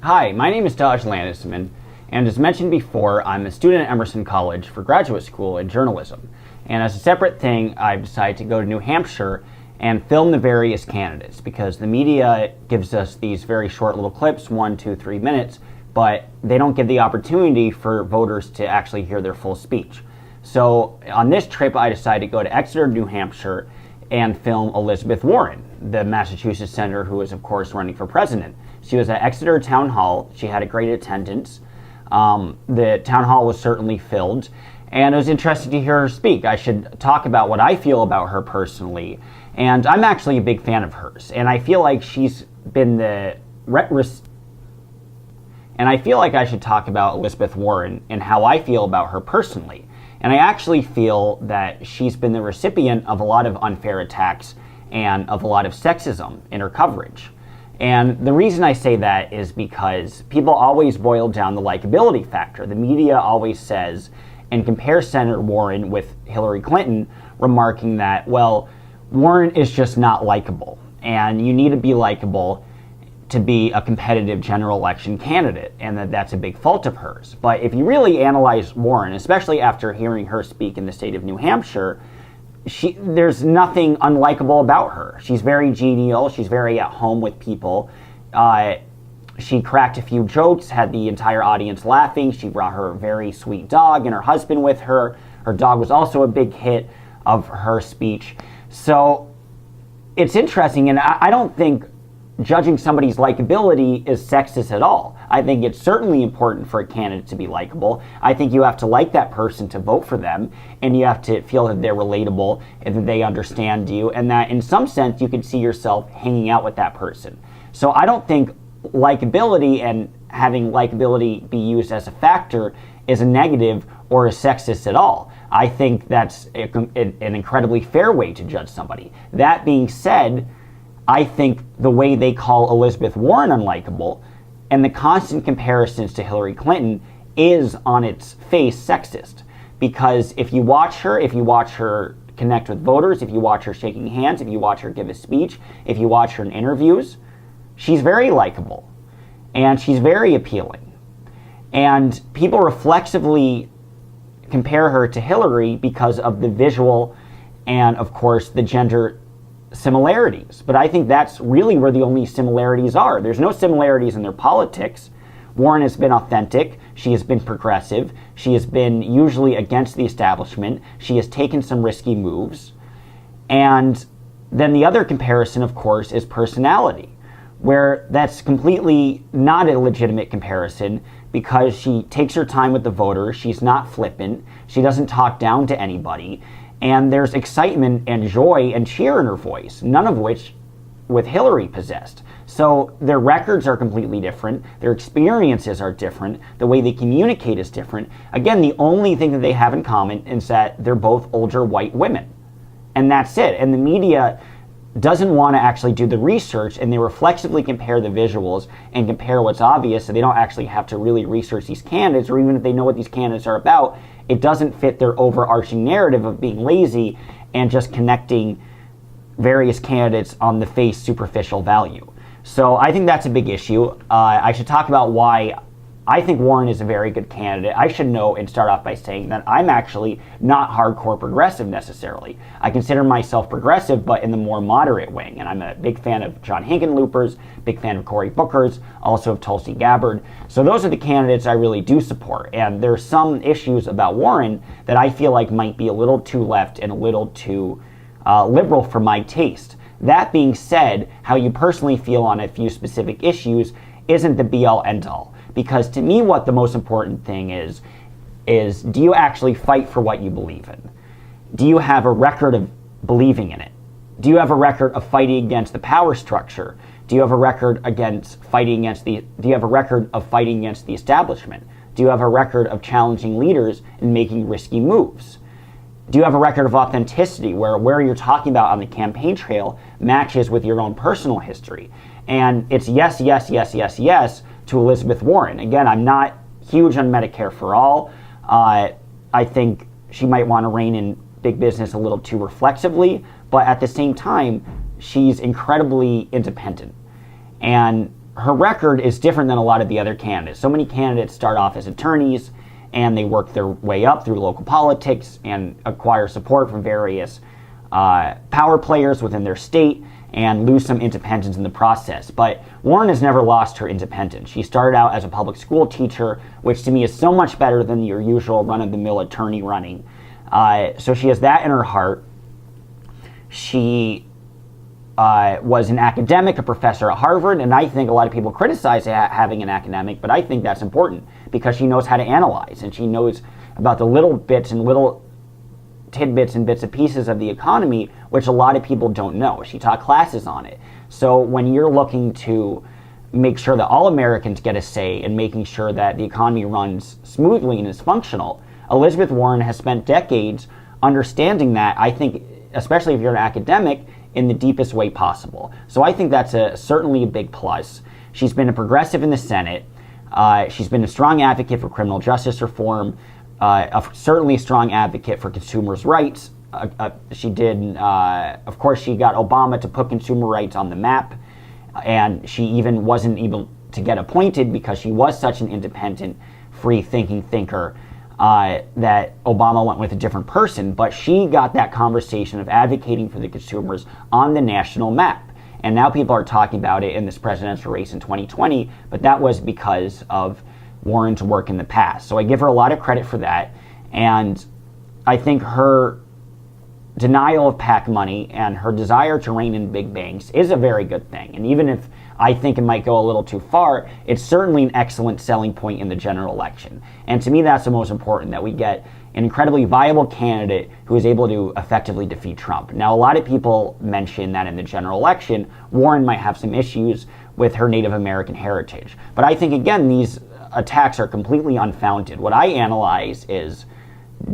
Hi, my name is Taj Landisman, and as mentioned before, I'm a student at Emerson College for graduate school in journalism. And as a separate thing, I've decided to go to New Hampshire and film the various candidates because the media gives us these very short little clips, 1, 2, 3 minutes, but they don't give the opportunity for voters to actually hear their full speech. So on this trip, I decided to go to Exeter, New Hampshire, and film Elizabeth Warren, the Massachusetts senator who is, of course, running for president. She was at Exeter Town Hall. She had a great attendance. The town hall was certainly filled, and it was interesting to hear her speak. I should talk about what I feel about her personally, and I'm actually a big fan of hers, and I feel like she's been and I feel like I should talk about Elizabeth Warren and how I feel about her personally. And I actually feel that she's been the recipient of a lot of unfair attacks and of a lot of sexism in her coverage. And the reason I say that is because people always boil down the likability factor. The media always says and compares Senator Warren with Hillary Clinton, remarking that, well, Warren is just not likable, and you need to be likable to be a competitive general election candidate, and that's a big fault of hers. But if you really analyze Warren, especially after hearing her speak in the state of New Hampshire, there's nothing unlikable about her. She's very genial. She's very at home with people. She cracked a few jokes, had the entire audience laughing. She brought her very sweet dog and her husband with her. Her dog was also a big hit of her speech. So it's interesting, and I don't think judging somebody's likability is sexist at all. I think it's certainly important for a candidate to be likable. I think you have to like that person to vote for them, and you have to feel that they're relatable and that they understand you, and that in some sense you can see yourself hanging out with that person. So I don't think likability and having likability be used as a factor is a negative or a sexist at all. I think that's an incredibly fair way to judge somebody. That being said, I think the way they call Elizabeth Warren unlikable and the constant comparisons to Hillary Clinton is on its face sexist. Because if you watch her connect with voters, if you watch her shaking hands, if you watch her give a speech, if you watch her in interviews, she's very likable and she's very appealing. And people reflexively compare her to Hillary because of the visual and, of course, the gender similarities. But I think that's really where the only similarities are. There's no similarities in their politics. Warren has been authentic. She has been progressive. She has been usually against the establishment. She has taken some risky moves. And then the other comparison, of course, is personality, where that's completely not a legitimate comparison because she takes her time with the voters. She's not flippant. She doesn't talk down to anybody. And there's excitement and joy and cheer in her voice, none of which with Hillary possessed. So their records are completely different. Their experiences are different. The way they communicate is different. Again, the only thing that they have in common is that they're both older white women. And that's it. And the media doesn't want to actually do the research, and they reflexively compare the visuals and compare what's obvious, so they don't actually have to really research these candidates, or even if they know what these candidates are about, it doesn't fit their overarching narrative of being lazy and just connecting various candidates on the face superficial value. So I think that's a big issue. I should talk about why I think Warren is a very good candidate. I should know and start off by saying that I'm actually not hardcore progressive necessarily. I consider myself progressive, but in the more moderate wing. And I'm a big fan of John Hickenlooper's, big fan of Cory Booker's, also of Tulsi Gabbard. So those are the candidates I really do support. And there's some issues about Warren that I feel like might be a little too left and a little too liberal for my taste. That being said, how you personally feel on a few specific issues isn't the be-all end-all. Because to me, what the most important thing is do you actually fight for what you believe in? Do you have a record of believing in it? Do you have a record of fighting against the power structure? Do you have a record against fighting against do you have a record of fighting against the establishment? Do you have a record of challenging leaders and making risky moves? Do you have a record of authenticity where you're talking about on the campaign trail matches with your own personal history? And it's yes, yes, yes, yes, yes to Elizabeth Warren. Again, I'm not huge on Medicare for all. I think she might want to rein in big business a little too reflexively, but at the same time, she's incredibly independent. And her record is different than a lot of the other candidates. So many candidates start off as attorneys and they work their way up through local politics and acquire support from various power players within their state and lose some independence in the process. But Warren has never lost her independence. She started out as a public school teacher, which to me is so much better than your usual run-of-the-mill attorney running. So she has that in her heart. She was an academic, a professor at Harvard, and I think a lot of people criticize having an academic, but I think that's important because she knows how to analyze, and she knows about the little bits and little tidbits and bits and pieces of the economy, which a lot of people don't know. She taught classes on it. So when you're looking to make sure that all Americans get a say in making sure that the economy runs smoothly and is functional, Elizabeth Warren has spent decades understanding that, I think, especially if you're an academic, in the deepest way possible. So I think that's certainly a big plus. She's been a progressive in the Senate. She's been a strong advocate for criminal justice reform, certainly a strong advocate for consumers' rights. She did, of course, she got Obama to put consumer rights on the map, and she even wasn't able to get appointed because she was such an independent, free-thinking thinker that Obama went with a different person, but she got that conversation of advocating for the consumers on the national map. And now people are talking about it in this presidential race in 2020, but that was because of Warren's work in the past. So I give her a lot of credit for that. And I think her denial of PAC money and her desire to rein in big banks is a very good thing. And even if I think it might go a little too far, it's certainly an excellent selling point in the general election. And to me, that's the most important, that we get an incredibly viable candidate who is able to effectively defeat Trump. Now, a lot of people mention that in the general election, Warren might have some issues with her Native American heritage. But I think, again, these attacks are completely unfounded. What I analyze is,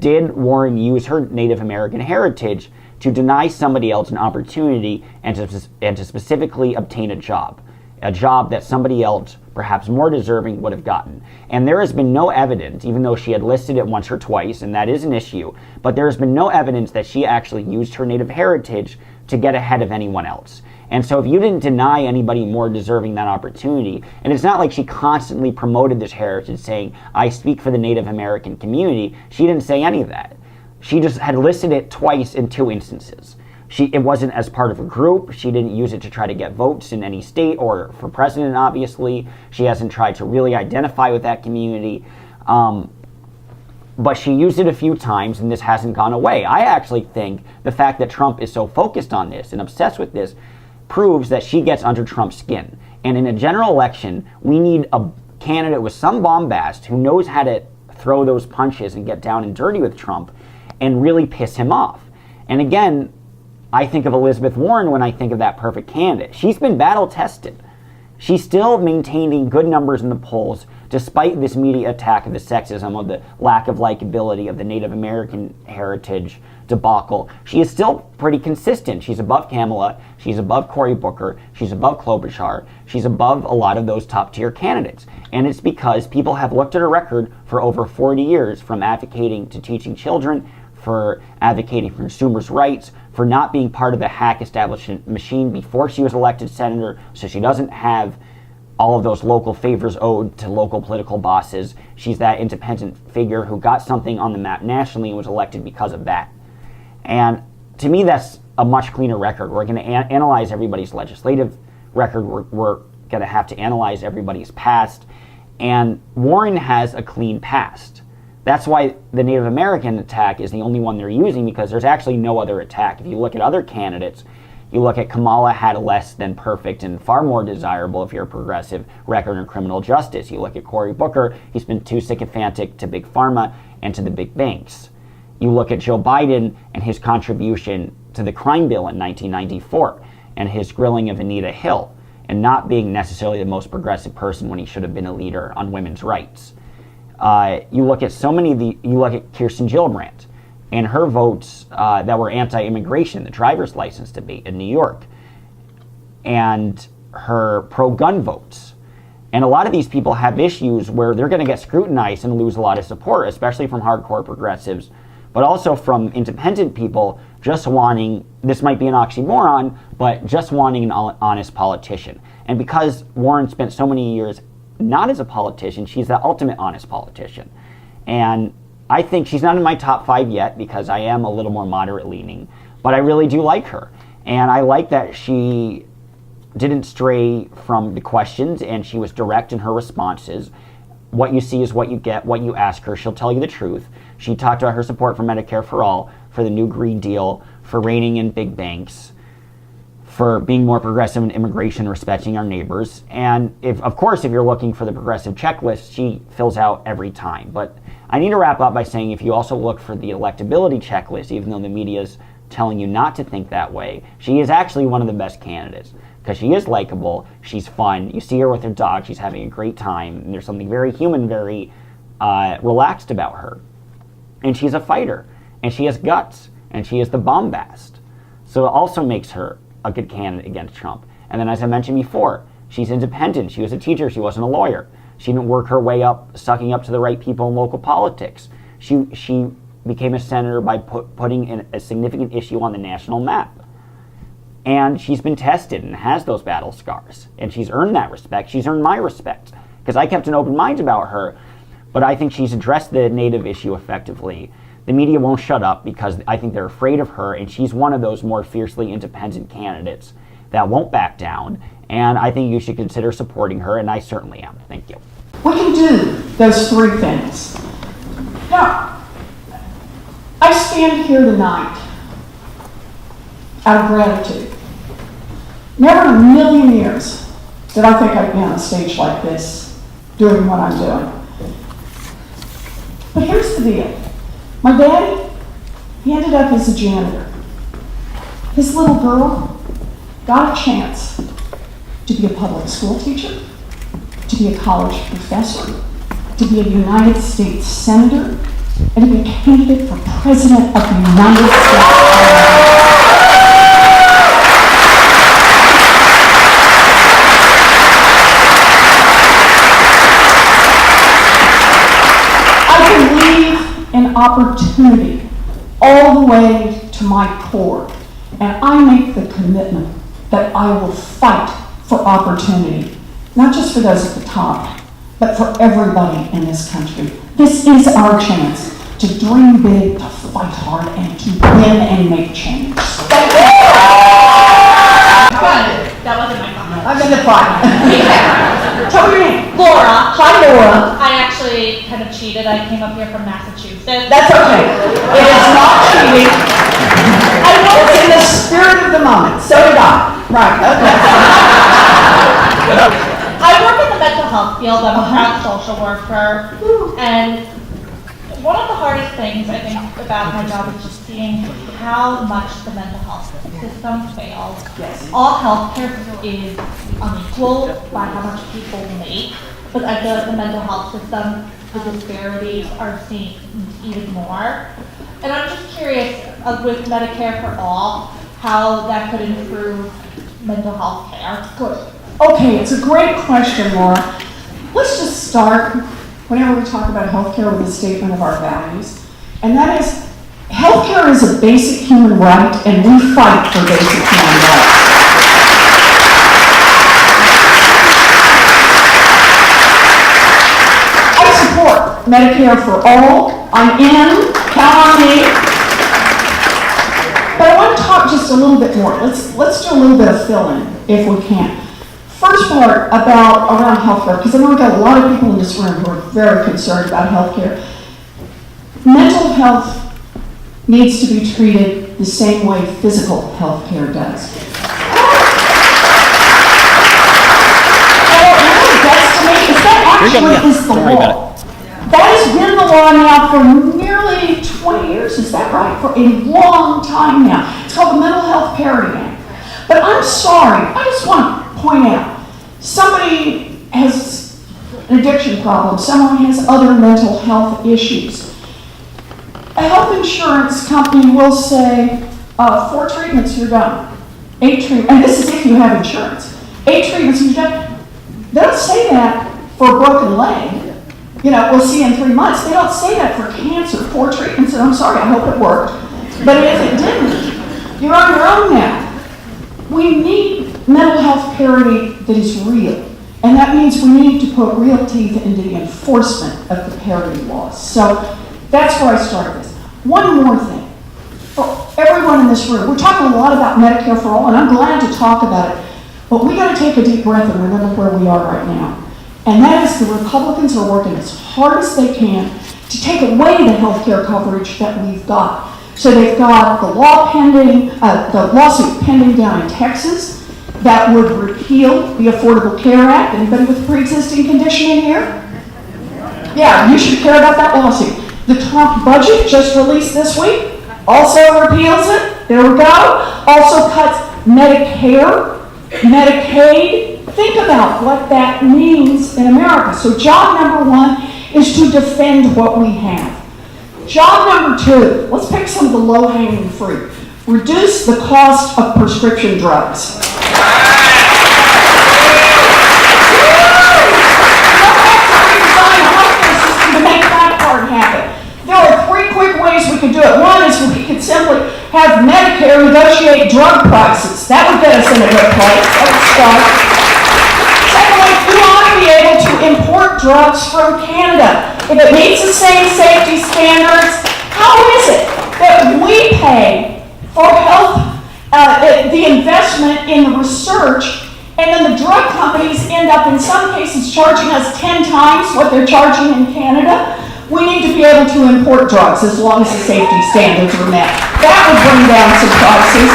did Warren use her Native American heritage to deny somebody else an opportunity and to specifically obtain a job that somebody else, perhaps more deserving, would have gotten? And there has been no evidence, even though she had listed it once or twice, and that is an issue, but there has been no evidence that she actually used her Native heritage to get ahead of anyone else. And so if you didn't deny anybody more deserving that opportunity, and it's not like she constantly promoted this heritage saying, I speak for the Native American community, she didn't say any of that. She just had listed it twice in two instances. It wasn't as part of a group. She didn't use it to try to get votes in any state or for president, obviously. She hasn't tried to really identify with that community. But she used it a few times, and this hasn't gone away. I actually think the fact that Trump is so focused on this and obsessed with this proves that she gets under Trump's skin. And in a general election, we need a candidate with some bombast who knows how to throw those punches and get down and dirty with Trump and really piss him off. And again, I think of Elizabeth Warren when I think of that perfect candidate. She's been battle tested. She's still maintaining good numbers in the polls despite this media attack of the sexism, of the lack of likability, of the Native American heritage debacle. She is still pretty consistent. She's above Kamala. She's above Cory Booker. She's above Klobuchar. She's above a lot of those top-tier candidates. And it's because people have looked at her record for over 40 years, from advocating to teaching children, for advocating for consumers' rights, for not being part of the hack establishment machine before she was elected senator, so she doesn't have all of those local favors owed to local political bosses. She's that independent figure who got something on the map nationally and was elected because of that. And to me, that's a much cleaner record. We're going to analyze everybody's legislative record. We're going to have to analyze everybody's past. And Warren has a clean past. That's why the Native American attack is the only one they're using, because there's actually no other attack. If you look at other candidates, you look at Kamala, had a less than perfect and far more desirable, if you're a progressive, record in criminal justice. You look at Cory Booker, he's been too sycophantic to big pharma and to the big banks. You look at Joe Biden and his contribution to the crime bill in 1994 and his grilling of Anita Hill and not being necessarily the most progressive person when he should have been a leader on women's rights. You look at you look at Kirsten Gillibrand and her votes that were anti-immigration, the driver's license debate in New York, and her pro-gun votes. And a lot of these people have issues where they're going to get scrutinized and lose a lot of support, especially from hardcore progressives, but also from independent people just wanting, this might be an oxymoron, but just wanting an honest politician. And because Warren spent so many years not as a politician, she's the ultimate honest politician. And I think she's not in my top 5 yet because I am a little more moderate leaning, but I really do like her. And I like that she didn't stray from the questions and she was direct in her responses. What you see is what you get, what you ask her, she'll tell you the truth. She talked about her support for Medicare for All, for the new Green Deal, for reining in big banks, for being more progressive in immigration, respecting our neighbors. And of course, if you're looking for the progressive checklist, she fills out every time. But I need to wrap up by saying if you also look for the electability checklist, even though the media is telling you not to think that way, she is actually one of the best candidates because she is likable, she's fun, you see her with her dog, she's having a great time, and there's something very human, very relaxed about her. And she's a fighter, and she has guts, and she has the bombast. So it also makes her a good candidate against Trump. And then as I mentioned before, she's independent, she was a teacher, she wasn't a lawyer. She didn't work her way up, sucking up to the right people in local politics. She became a senator by putting in a significant issue on the national map. And she's been tested and has those battle scars. And she's earned that respect. She's earned my respect. Because I kept an open mind about her, but I think she's addressed the Native issue effectively. The media won't shut up because I think they're afraid of her, and she's one of those more fiercely independent candidates that won't back down. And I think you should consider supporting her, and I certainly am. Thank you. We can do those 3 things. Now, I stand here tonight out of gratitude. Never in a million years did I think I'd be on a stage like this doing what I'm doing. But here's the deal. My daddy, he ended up as a janitor. His little girl got a chance to be a public school teacher, to be a college professor, to be a United States senator, and to be a candidate for president of the United States. I believe in opportunity all the way to my core, and I make the commitment that I will fight for opportunity, not just for those at the top, but for everybody in this country. This is our chance to dream big, to fight hard, and to win and make change. Thank you. That wasn't my comment. I'm in the fight. Tell me your name. Laura. Hi, Laura. I actually kind of cheated. I came up here from Massachusetts. That's okay. It is not cheating. I was in the spirit of the moment. So did I. Right, okay. I work in the mental health field. I'm a proud social worker. And one of the hardest things I think about my job is just seeing how much the mental health system fails. Yes. All healthcare is unequal by how much people make, but I feel like the mental health system, the disparities are seen even more. And I'm just curious, with Medicare for All, how that could improve mental health care. Good. Okay, it's a great question, Laura. Let's just start whenever we talk about healthcare with a statement of our values. And that is, healthcare is a basic human right, and we fight for basic human rights. I support Medicare for All. I'm in. Count on me. But I want to talk just a little bit more. Let's do a little bit of fill-in, if we can. First part around healthcare, because I know we've got a lot of people in this room who are very concerned about healthcare. Mental health needs to be treated the same way physical healthcare does. That actually is the law. That has been the law now for nearly 20 years, is that right? For a long time now. It's called the Mental Health Parity Act. But I'm sorry, I just want to point out, somebody has an addiction problem, someone has other mental health issues. A health insurance company will say, 4 treatments, you're done. 8 treatments, and this is if you have insurance. 8 treatments, you're done. They don't say that for a broken leg. You know, we'll see you in 3 months. They don't say that for cancer. 4 treatments, and I'm sorry, I hope it worked. But if it didn't, you're on your own now. We need mental health parity that is real. And that means we need to put real teeth into the enforcement of the parity laws. So that's where I started this. One more thing. For everyone in this room, we're talking a lot about Medicare for all, and I'm glad to talk about it, but we got to take a deep breath and remember where we are right now. And that is the Republicans are working as hard as they can to take away the health care coverage that we've got. So they've got the lawsuit pending down in Texas that would repeal the Affordable Care Act. Anybody with a pre-existing condition in here? Yeah, you should care about that lawsuit. The Trump budget just released this week also repeals it. There we go. Also cuts Medicare, Medicaid. Think about what that means in America. So job number one is to defend what we have. Job number two, let's pick some of the low-hanging fruit. Reduce the cost of prescription drugs. To make that part happen. There are three quick ways we could do it. One is we could simply have Medicare negotiate drug prices. That would get us in a good place. That would start. Secondly, we ought to be able to import drugs from Canada. If it meets the same safety standards, how is it that we pay for health, the investment in the research, and then the drug companies end up in some cases charging us 10 times what they're charging in Canada? We need to be able to import drugs as long as the safety standards are met. That would bring down some prices.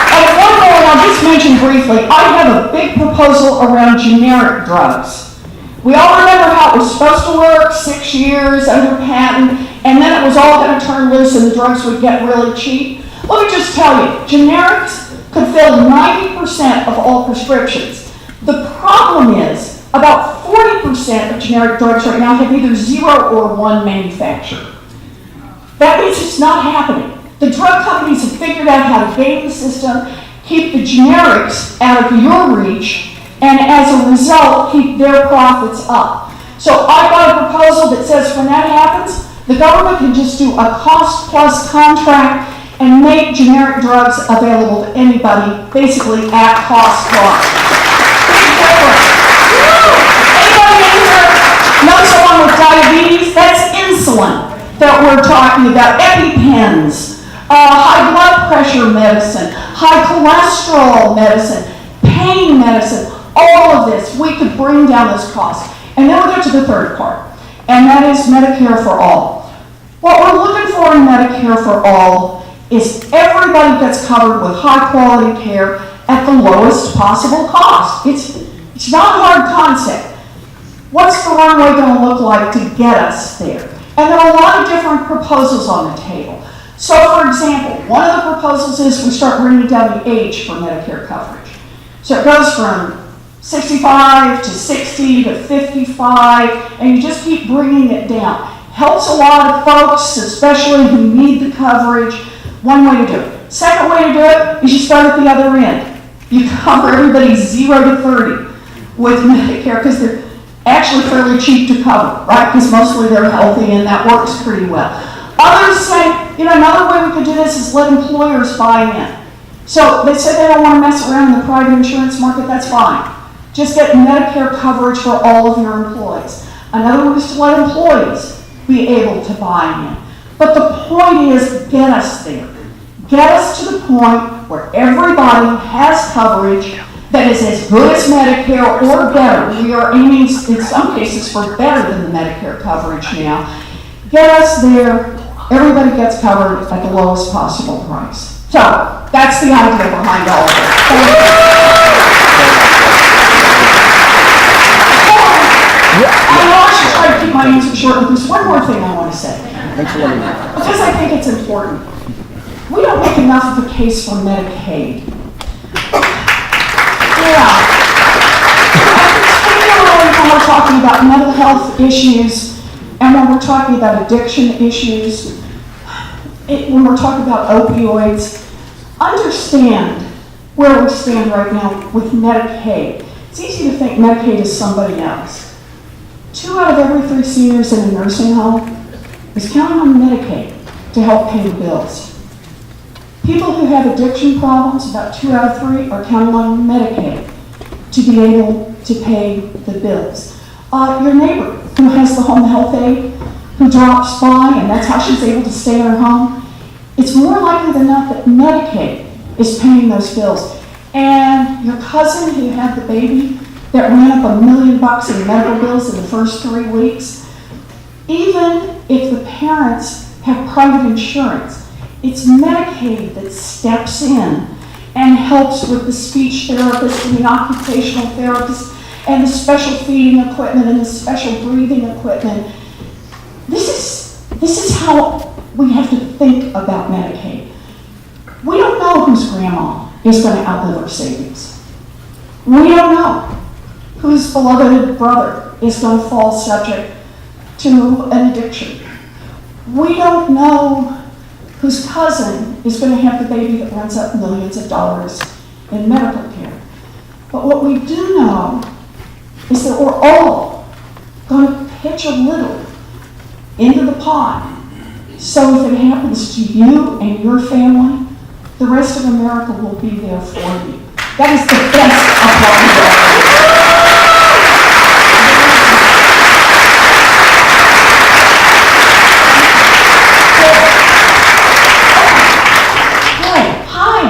And one more, and I'll just mention briefly, I have a big proposal around generic drugs. We all remember how it was supposed to work, 6 years under patent, and then it was all going to turn loose and the drugs would get really cheap. Let me just tell you, generics could fill 90% of all prescriptions. The problem is, about 40% of generic drugs right now have either 0 or 1 manufacturer. That means it's not happening. The drug companies have figured out how to game the system, keep the generics out of your reach, and as a result, keep their profits up. So I got a proposal that says when that happens, the government can just do a cost-plus contract and make generic drugs available to anybody, basically at cost-plus. Big difference. Anybody in here know someone with diabetes? That's insulin that we're talking about. EpiPens, high blood pressure medicine, high cholesterol medicine, pain medicine. All of this, we could bring down those costs. And then we'll get to the third part, and that is Medicare for all. What we're looking for in Medicare for all is everybody gets covered with high quality care at the lowest possible cost. It's not a hard concept. What's the runway going to look like to get us there? And there are a lot of different proposals on the table. So for example, one of the proposals is we start bringing down the age for Medicare coverage. So it goes from 65 to 60 to 55, and you just keep bringing it down. Helps a lot of folks, especially who need the coverage. One way to do it. Second way to do it is you start at the other end. You cover everybody 0 to 30 with Medicare because they're actually fairly cheap to cover, right? Because mostly they're healthy and that works pretty well. Others say, another way we could do this is let employers buy in. So they say they don't want to mess around in the private insurance market, that's fine. Just get Medicare coverage for all of your employees. Another one is to let employees be able to buy in. But the point is, get us there. Get us to the point where everybody has coverage that is as good as Medicare or better. We are aiming, in some cases, for better than the Medicare coverage now. Get us there. Everybody gets covered at the lowest possible price. So, that's the idea behind all of it. I know I should try to keep my answer short, but there's one more thing I want to say. Because I think it's important. We don't make enough of a case for Medicaid. Yeah. Particularly when we're talking about mental health issues and when we're talking about addiction issues, when we're talking about opioids, understand where we stand right now with Medicaid. It's easy to think Medicaid is somebody else. 2 out of every 3 seniors in a nursing home is counting on Medicaid to help pay the bills. People who have addiction problems, about 2 out of 3, are counting on Medicaid. to be able to pay the bills. Your neighbor who has the home health aide, who drops by and that's how she's able to stay in her home, it's more likely than not that Medicaid is paying those bills. And your cousin who had the baby that ran up $1 million in medical bills in the first 3 weeks, even if the parents have private insurance, it's Medicaid that steps in and helps with the speech therapist and the occupational therapist and the special feeding equipment and the special breathing equipment. This is how we have to think about Medicaid. We don't know whose grandma is going to outlive our savings. We don't know whose beloved brother is going to fall subject to an addiction. We don't know whose cousin is going to have the baby that runs up millions of dollars in medical care. But what we do know is that we're all going to pitch a little into the pot. So if it happens to you and your family, the rest of America will be there for you. That is the best of what we do. Hi.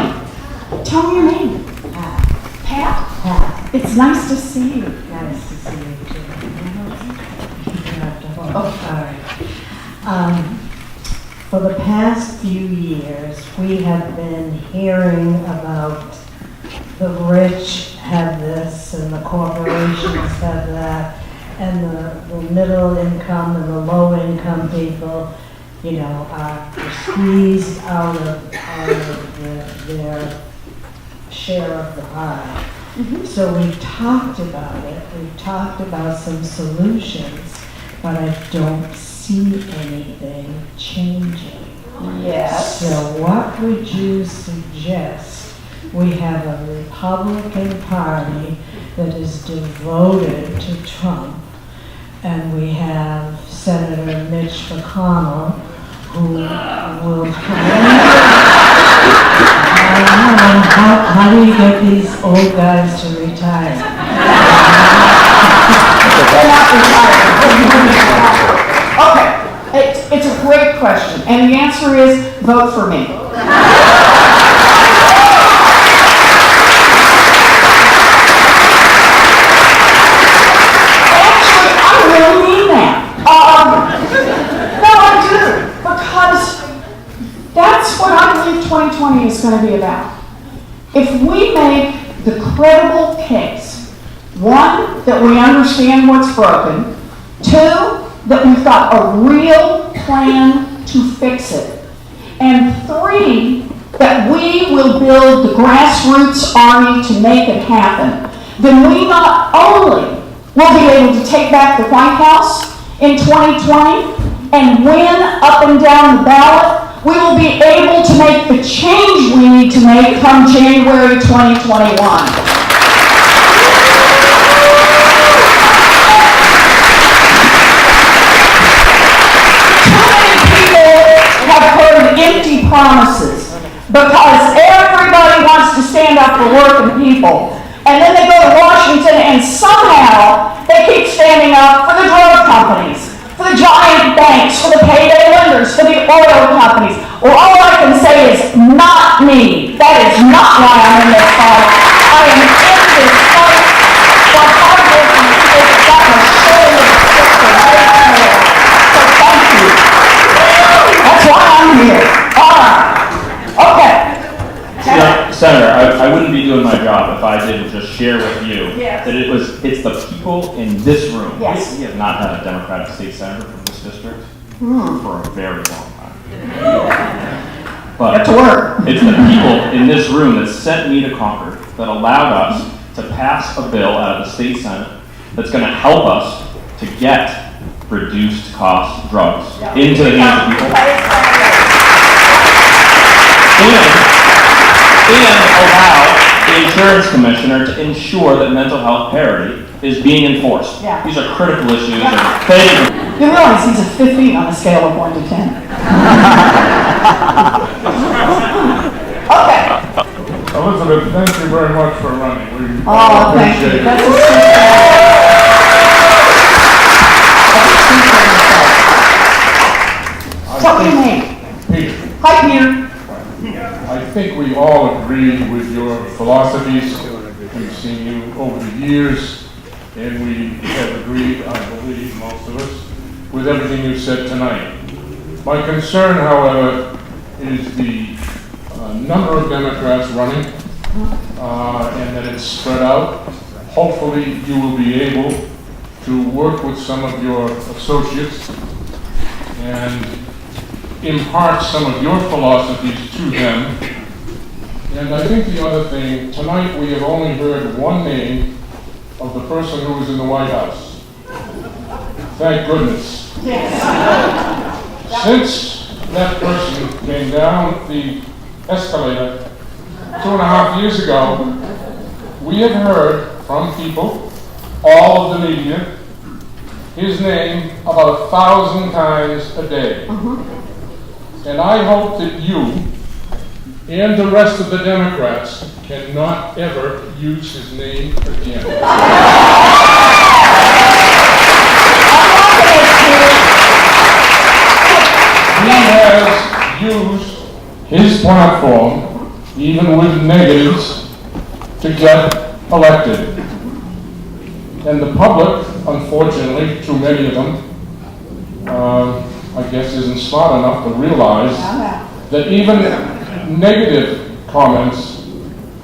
Tell me your name. Pat. Pat. It's nice to see you. Nice to see you too. Oh, all right. For the past few years, we have been hearing about the rich have this and the corporations have that, and the middle income and the low income people, you know, are squeezed out of their share of the pie. Mm-hmm. So we've talked about it, we've talked about some solutions, but I don't see anything changing. yes. So what would you suggest? We have a Republican Party that is devoted to Trump, and we have Senator Mitch McConnell, who will how do you get these old guys to retire? They're not retired. Okay, it's a great question, and the answer is vote for me. Actually, I really mean that. No, I do, because that's what I believe 2020 is going to be about. If we make the credible case, one, that we understand what's broken, two, that we've got a real plan to fix it, and three, that we will build the grassroots army to make it happen, then we not only will be able to take back the White House in 2020 and win up and down the ballot, we will be able to make the change we need to make come January 2021. Empty promises, because everybody wants to stand up for working people, and then they go to Washington and somehow they keep standing up for the drug companies, for the giant banks, for the payday lenders, for the oil companies. Well, all I can say is not me. That is not why I'm in this fight. I am in this fight for hardworking people that got my shoulder to stick to right now. So thank you. That's why I'm here. All right. Okay. Senator, I wouldn't be doing my job if I didn't just share with you Yes. that it's the people in this room. Yes. We have not had a Democratic state senator from this district for a very long time. But Get to work. it's the people in this room that sent me to Concord that allowed us to pass a bill out of the state senate that's going to help us to get reduced cost drugs into the hands of people. And allow the insurance commissioner to ensure that mental health parity is being enforced. Yeah. These are critical issues. And thank you. You realize he's a 15 on a scale of 1 to 10. Okay. Elizabeth, thank you very much for running. We Oh, thank appreciate you. it. That's a secret. What's your name? Peter, Hi, Peter. I think we all agree with your philosophies. We've seen you over the years, and we have agreed, I believe, most of us, with everything you said tonight. My concern, however, is the number of Democrats running, and that it's spread out. Hopefully, you will be able to work with some of your associates and impart some of your philosophies to them. And I think the other thing, tonight we have only heard one name of the person who was in the White House. Thank goodness. Since that person came down the escalator 2.5 years ago, we have heard from people, all of the media, his name about 1,000 times a day. And I hope that you and the rest of the Democrats cannot ever use his name again. He has used his platform, even with negatives, to get elected. And the public, unfortunately, too many of them, I guess isn't smart enough to realize that even negative comments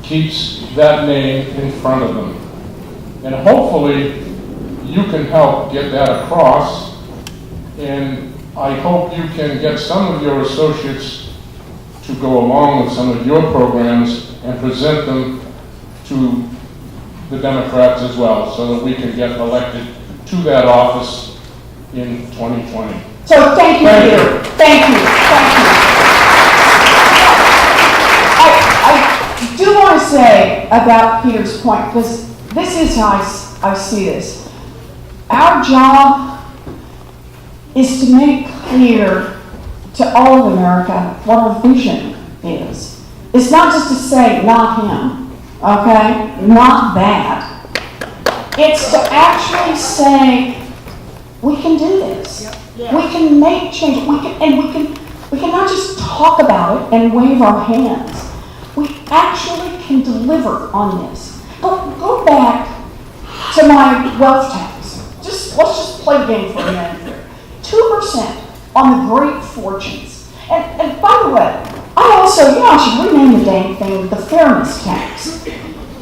keeps that name in front of them. And hopefully you can help get that across, and I hope you can get some of your associates to go along with some of your programs and present them to the Democrats as well, so that we can get elected to that office in 2020. So thank you, Thank Peter. you. Thank you. Thank you. I do want to say about Peter's point, because this is how I see this. Our job is to make clear to all of America what our vision is. It's not just to say, not him, okay? Not that. It's to actually say, we can do this. We can make change. We can not just talk about it and wave our hands. We actually can deliver on this. But go back to my wealth tax. Let's just play the game for a minute here. 2% on the great fortunes. And by the way, I should rename the dang thing the fairness tax.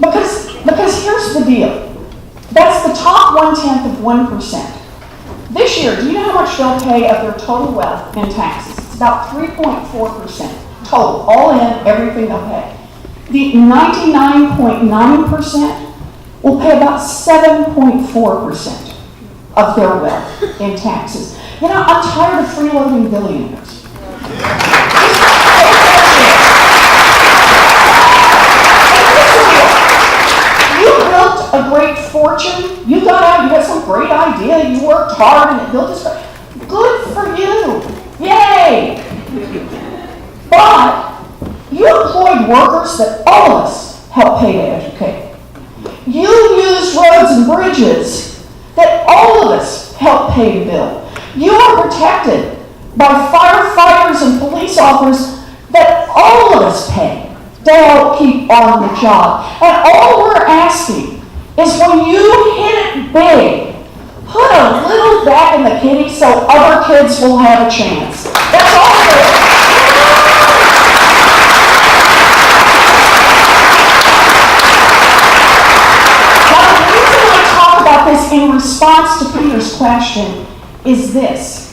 Because here's the deal. That's the top 1/10 of 1%. This year, do you know how much they'll pay of their total wealth in taxes? It's about 3.4% total, all in, everything they'll pay. The 99.9% will pay about 7.4% of their wealth in taxes. You know, I'm tired of freeloading billionaires. You built a great fortune. You got out, you had some great idea, you worked hard and it built this. Good for you. Yay! But you employed workers that all of us help pay to educate. You used roads and bridges that all of us help pay to build. You are protected by firefighters and police officers that all of us pay to help keep on the job. And all we're asking is when you hit it big, put a little back in the kitty so other kids will have a chance. That's all it is. Now, the reason I talk about this in response to Peter's question is this.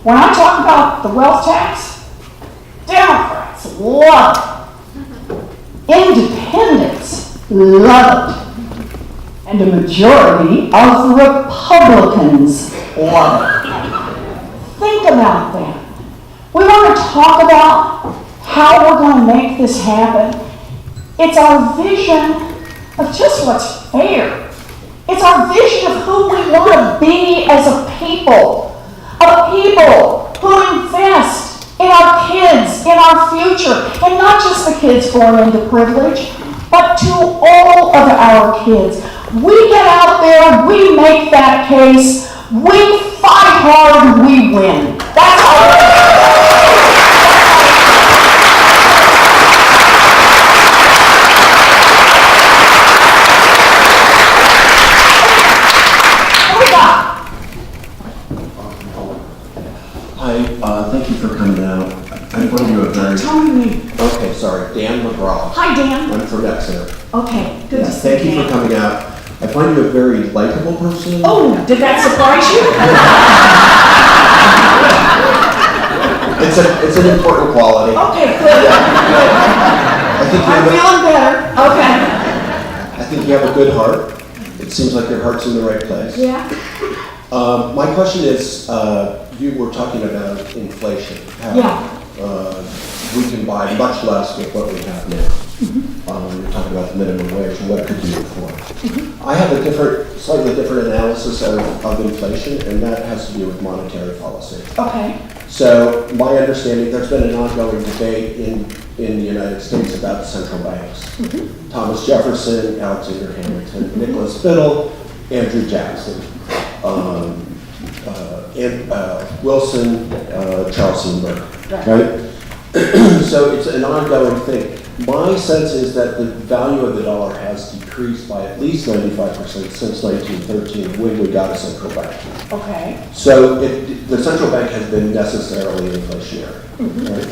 When I talk about the wealth tax, Democrats love it. Independents love it. And a majority of Republicans love it. Think about that. We want to talk about how we're going to make this happen. It's our vision of just what's fair. It's our vision of who we want to be as a people who invest in our kids, in our future, and not just just the kids born into privilege, but to all of our kids. We get out there, we make that case, we fight hard, we win. That's how Hi, thank you for coming out. I find you a very... Tell me. Okay, sorry, Dan McGraw. Hi, Dan. I'm from Exeter. Okay, good to see Thank you, you for Dan. coming out. I find you a very likable person. Oh, did that surprise you? It's an important quality. Okay, good. I think I'm feeling better. Okay. I think you have a good heart. It seems like your heart's in the right place. Yeah. My question is, you were talking about inflation. How, Yeah. we can buy much less with what we have now. You're talking about the minimum wage and what it could do for. I have a slightly different analysis of inflation, and that has to do with monetary policy. Okay. So my understanding, there's been an ongoing debate in the United States about the central banks. Thomas Jefferson, Alexander Hamilton, Nicholas Biddle, Andrew Jackson, Wilson, Charles Seymour, right? So it's an ongoing thing. My sense is that the value of the dollar has decreased by at least 95% since 1913 when we got a central bank. Okay. So the central bank has been necessarily inflationary. Right?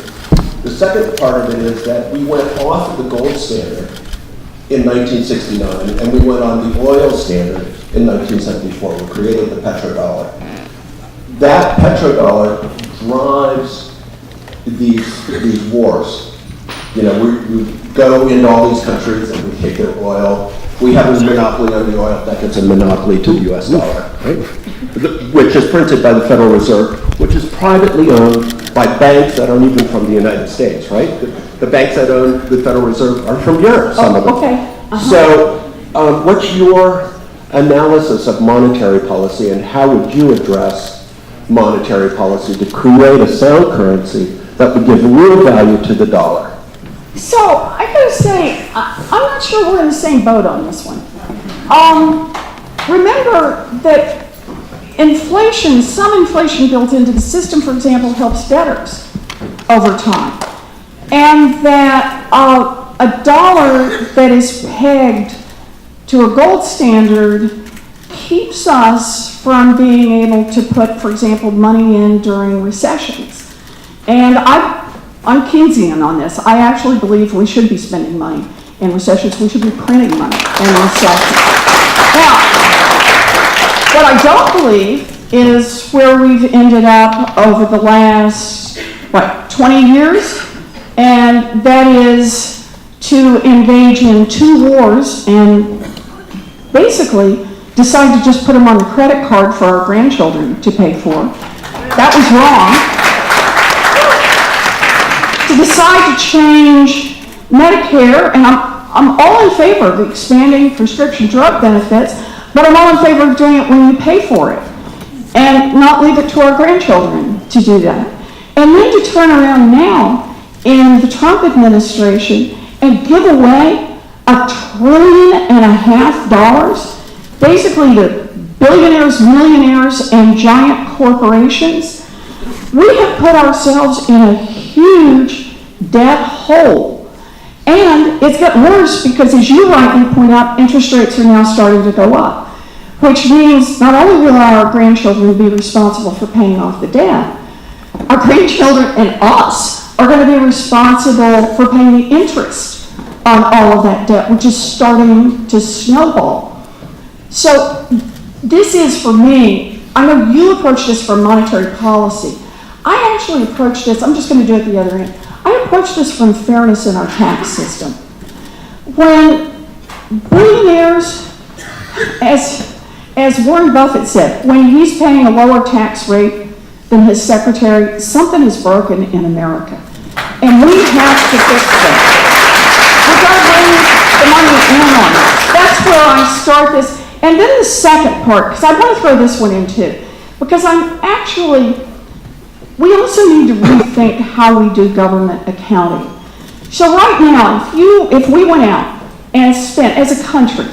The second part of it is that we went off of the gold standard in 1969 and we went on the oil standard in 1974. We created the petrodollar. That petrodollar drives these wars. You know, we go into all these countries and we take their oil. We have a monopoly on the oil. That gets a monopoly to the US dollar, right? Which is printed by the Federal Reserve, which is privately owned by banks that aren't even from the United States, right? The banks that own the Federal Reserve are from Europe, some of them. Okay. So what's your analysis of monetary policy and how would you address monetary policy to create a sound currency that would give real value to the dollar? So I gotta say, I'm not sure we're in the same boat on this one. Remember that inflation, some inflation built into the system, for example, helps debtors over time. And that a dollar that is pegged to a gold standard keeps us from being able to put, for example, money in during recessions. And I'm Keynesian on this. I actually believe we should be spending money in recessions. We should be printing money in recessions. Now, what I don't believe is where we've ended up over the last, 20 years? And that is to engage in 2 wars and basically decide to just put them on the credit card for our grandchildren to pay for. That was wrong. To decide to change Medicare, and I'm all in favor of expanding prescription drug benefits, but I'm all in favor of doing it when you pay for it, and not leave it to our grandchildren to do that. And then to turn around now in the Trump administration and give away $1.5 trillion, basically to billionaires, millionaires, and giant corporations. We have put ourselves in a huge debt hole. And it's gotten worse because, as you rightly point out, interest rates are now starting to go up, which means not only will our grandchildren be responsible for paying off the debt, our grandchildren and us are going to be responsible for paying the interest on all of that debt, which is starting to snowball. So this is, for me, I know you approach this from monetary policy. I actually approach this, I'm just going to do it the other end. I approach this from fairness in our tax system. When billionaires, as Warren Buffett said, when he's paying a lower tax rate than his secretary, something is broken in America. And we have to fix that. We've got to bring the money in on it. That's where I start this. And then the second part, because I want to throw this one in too, because we also need to rethink how we do government accounting. So right now, if we went out and spent, as a country,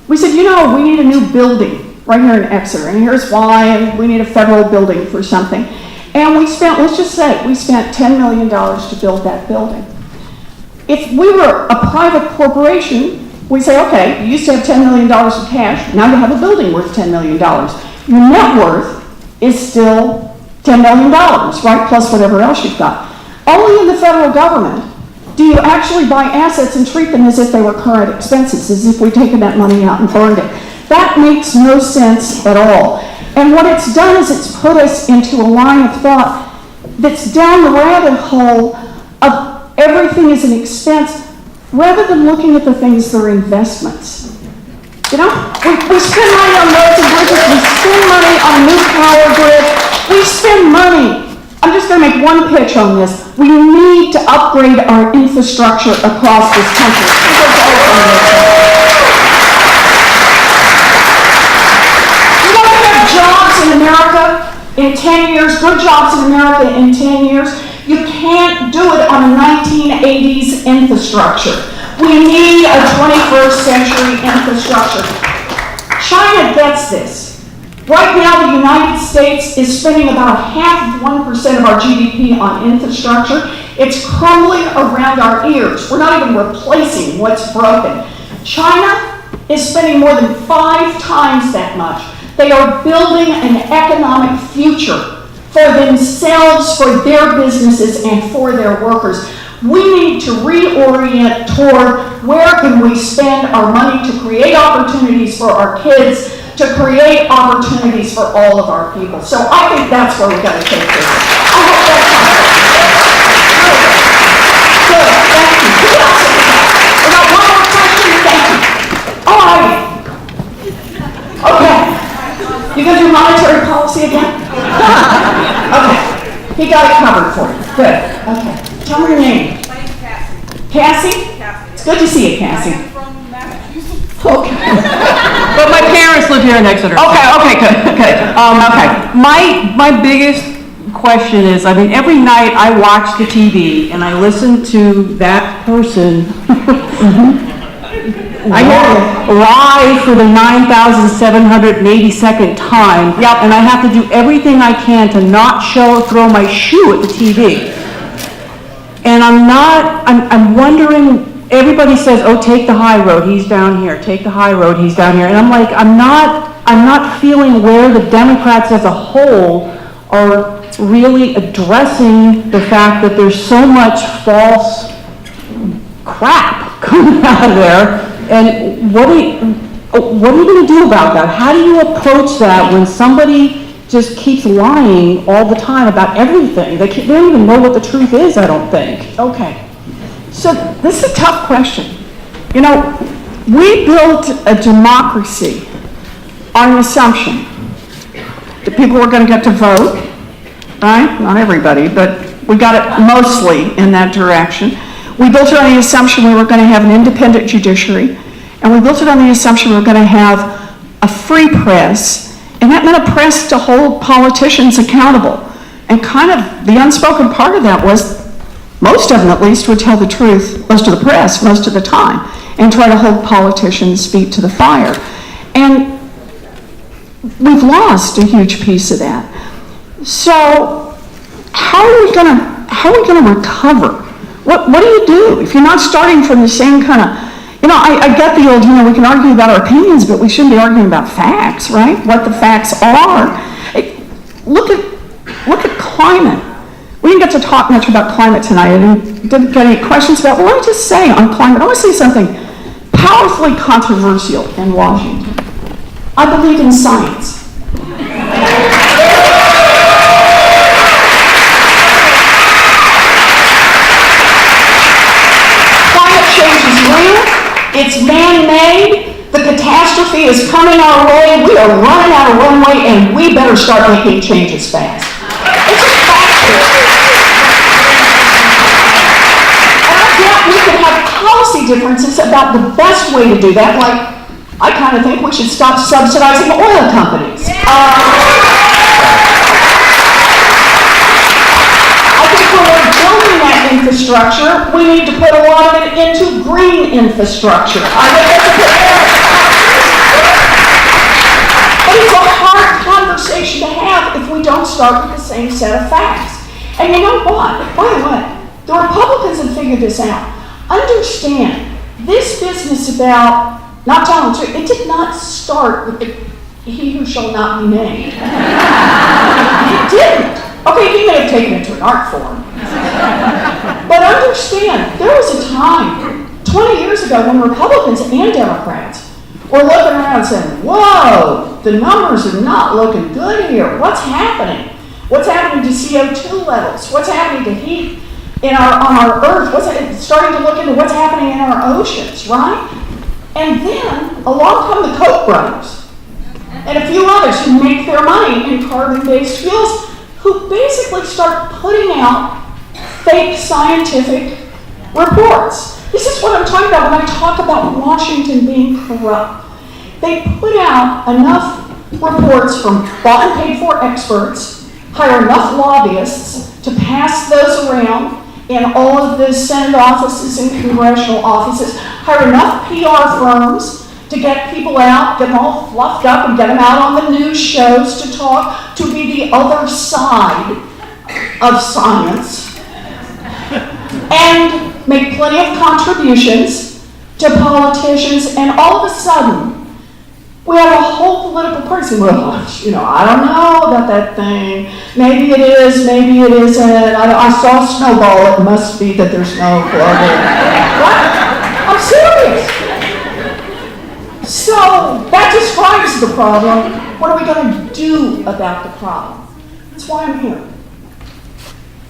we said, you know, we need a new building right here in Exeter, and here's why, and we need a federal building for something. And we spent, let's just say, we spent $10 million to build that building. If we were a private corporation, we say, okay, you used to have $10 million of cash, now you have a building worth $10 million. Your net worth is still $10 million, right? Plus whatever else you've got. Only in the federal government do you actually buy assets and treat them as if they were current expenses, as if we'd taken that money out and burned it. That makes no sense at all. And what it's done is it's put us into a line of thought that's down the rabbit hole of everything is an expense, rather than looking at the things that are investments. You know, we spend money on roads and bridges, we spend money on a new power grid, we spend money. I'm just going to make one pitch on this. We need to upgrade our infrastructure across this country. We don't have jobs in America in 10 years, good jobs in America in 10 years. You can't do it on a 1980s infrastructure. We need a 21st century infrastructure. China gets this. Right now, the United States is spending about 0.5% of our GDP on infrastructure. It's crumbling around our ears. We're not even replacing what's broken. China is spending more than 5 times that much. They are building an economic future for themselves, for their businesses, and for their workers. We need to reorient toward where can we spend our money to create opportunities for our kids, to create opportunities for all of our people. So I think that's where we're going to take this. I hope that comes. Good, thank you. Who else is that? We got one more question, thank you. All right. Okay. You going to do monetary policy again? Okay. He got it covered for you. Good. Okay. Tell me your name. My name's Cassie. Cassie? Cassie. It's good to see you, Cassie. I'm from Massachusetts. Okay. But my parents live here in Exeter. Okay, good. Okay. My biggest question is, I mean, every night I watch the TV and I listen to that person I lie for the 9,782nd time. Yep. And I have to do everything I can to not throw my shoe at the TV. And I'm wondering, everybody says, oh, take the high road, he's down here, take the high road, he's down here. And I'm like, I'm not feeling where the Democrats as a whole are really addressing the fact that there's so much false crap coming out of there. And what are you going to do about that? How do you approach that when somebody just keeps lying all the time about everything? They don't even know what the truth is, I don't think. Okay. So this is a tough question. You know, we built a democracy on an assumption that people were going to get to vote, right? Not everybody, but we got it mostly in that direction. We built it on the assumption we were going to have an independent judiciary, and we built it on the assumption we were going to have a free press, and that meant a press to hold politicians accountable. And kind of the unspoken part of that was most of them, at least, would tell the truth, most of the press, most of the time, and try to hold politicians' feet to the fire. And we've lost a huge piece of that. So how are we going to recover? What do you do if you're not starting from the same kind of, I get the old, we can argue about our opinions, but we shouldn't be arguing about facts, right? What the facts are. Look at climate. We didn't get to talk much about climate tonight. I didn't get any questions about, well, let me just say on climate, I want to say something powerfully controversial in Washington. I believe in science. It's man-made. The catastrophe is coming our way. We are running out of runway, and we better start making changes fast. It's just factual. And I get we can have policy differences about the best way to do that. Like, I kind of think we should stop subsidizing oil companies. I think when we're building that infrastructure, we need to put a lot of it into green infrastructure. I think that's a good But it's a hard conversation to have if we don't start with the same set of facts. And you know what? By the way, the Republicans have figured this out. Understand, this business about not telling the truth, it did not start with the he who shall not be named. It didn't. Okay, he may have taken it to an art form. But understand, there was a time, 20 years ago, when Republicans and Democrats were looking around saying, whoa, the numbers are not looking good here. What's happening? What's happening to CO2 levels? What's happening to heat on our Earth? Starting to look into what's happening in our oceans, right? And then, along come the Koch brothers and a few others who make their money in carbon-based fuels, who basically start putting out fake scientific reports. This is what I'm talking about when I talk about Washington being corrupt. They put out enough reports from bought and paid for experts, hire enough lobbyists to pass those around in all of the Senate offices and congressional offices, hire enough PR firms to get people out, get them all fluffed up and get them out on the news shows to talk, to be the other side of science, and make plenty of contributions to politicians, and all of a sudden, we have a whole political party saying, well, I don't know about that thing. Maybe it is, maybe it isn't. I saw a snowball. It must be that there's no global. What? I'm serious. So that describes the problem. What are we going to do about the problem? That's why I'm here.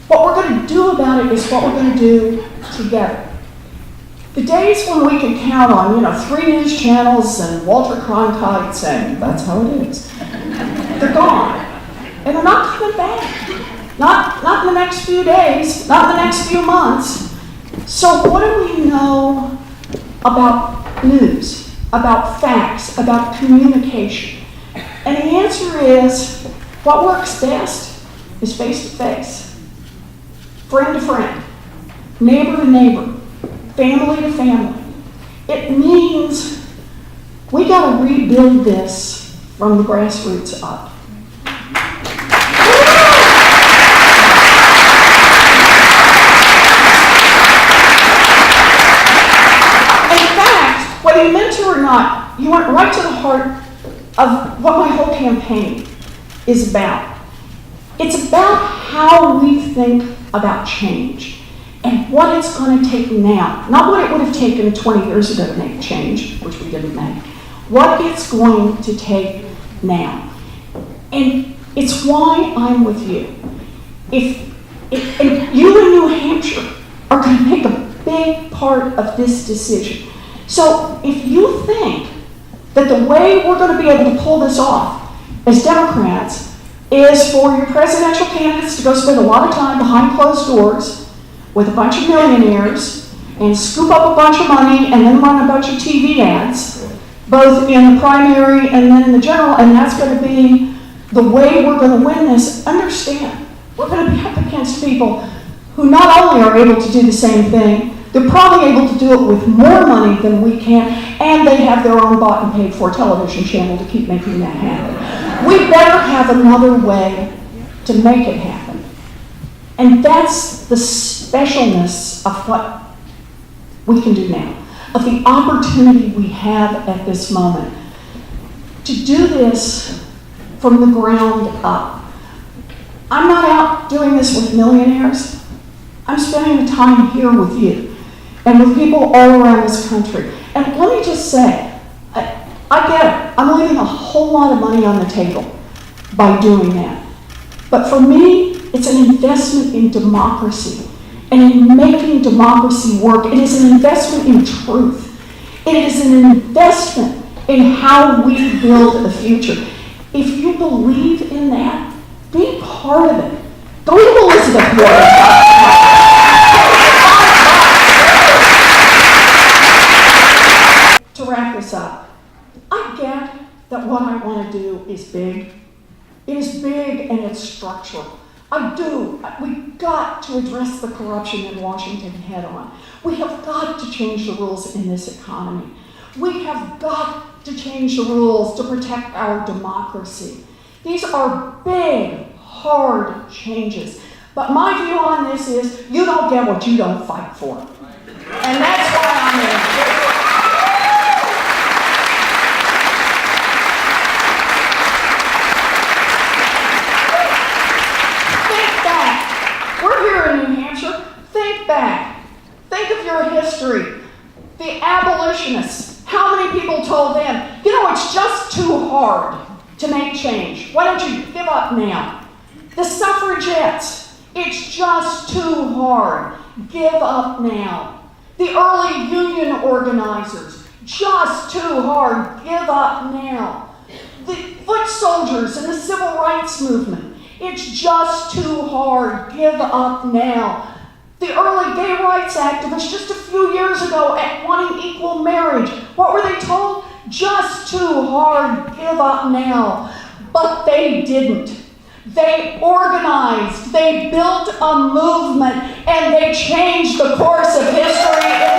What we're going to do about it is what we're going to do together. The days when we can count on, 3 news channels and Walter Cronkite saying, that's how it is, they're gone. And they're not coming back. Not in the next few days, not in the next few months. So what do we know about news, about facts, about communication? And the answer is, what works best is face to face, friend to friend, neighbor to neighbor, family to family. It means we got to rebuild this from the grassroots up. In fact, whether you meant to or not, you went right to the heart of what my whole campaign is about. It's about how we think about change. And what it's going to take now, not what it would have taken 20 years ago to make change, which we didn't make, what it's going to take now. And it's why I'm with you. And you in New Hampshire are going to make a big part of this decision. So if you think that the way we're going to be able to pull this off as Democrats is for your presidential candidates to go spend a lot of time behind closed doors with a bunch of millionaires and scoop up a bunch of money and then run a bunch of TV ads, both in the primary and then in the general, and that's going to be the way we're going to win this, understand, we're going to be up against people who not only are able to do the same thing, they're probably able to do it with more money than we can, and they have their own bought and paid for television channel to keep making that happen. We better have another way to make it happen. And that's the specialness of what we can do now, of the opportunity we have at this moment to do this from the ground up. I'm not out doing this with millionaires. I'm spending the time here with you and with people all around this country. And let me just say, I get it. I'm leaving a whole lot of money on the table by doing that. But for me, it's an investment in democracy and in making democracy work. It is an investment in truth. It is an investment in how we build the future. If you believe in that, be part of it. Go to Elizabeth Warren. To wrap this up, I get that what I want to do is big. It is big and it's structural. I do. We've got to address the corruption in Washington head on. We have got to change the rules in this economy. We have got to change the rules to protect our democracy. These are big, hard changes. But my view on this is you don't get what you don't fight for. And that's why I'm here. We're here in New Hampshire. Think back. Think of your history. The abolitionists. How many people told them, you know, it's just too hard to make change. Why don't you give up now? The suffragettes. It's just too hard. Give up now. The early union organizers. Just too hard. Give up now. The foot soldiers in the civil rights movement. It's just too hard. Give up now. The early gay rights activists just a few years ago at wanting equal marriage, what were they told? Just too hard. Give up now. But they didn't. They organized. They built a movement, and they changed the course of history in